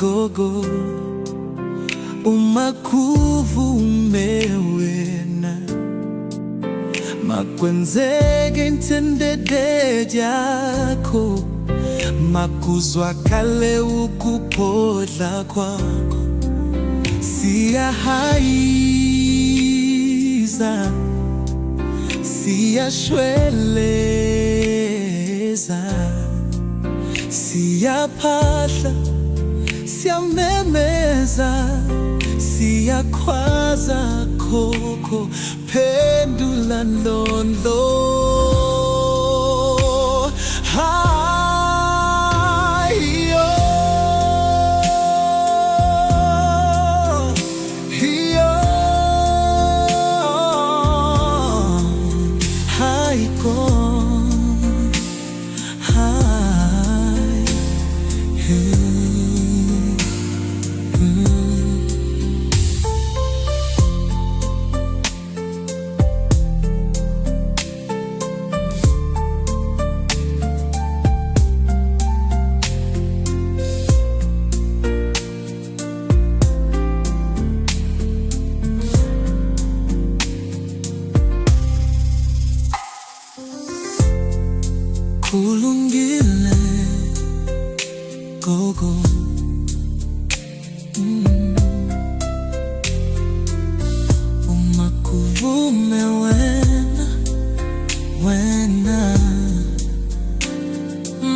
gogo umakuvu umewena makwenzege ntendede jako makuzwa kale ukupodla kwako siyahaiza siyashweleza siyaphahla siyamemeza siyakhwaza khokho phendula ndondo kulungile gogo umakuvume wena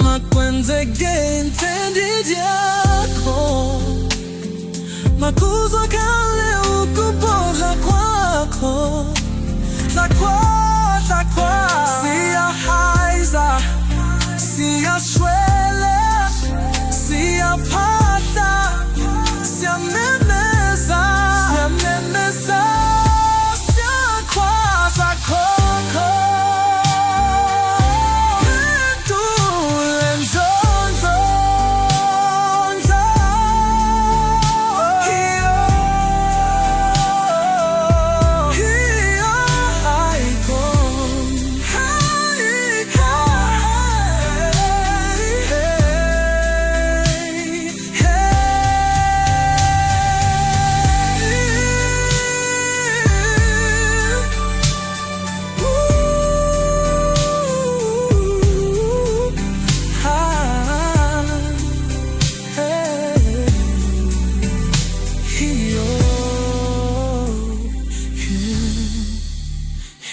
makwenzege ntendede jako makuzwa kale ukupodla kwako zakwa siyahaiza siyashwele siyaphahla siyamemeza siyakhwaza khokho phendula ndondo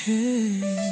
hey.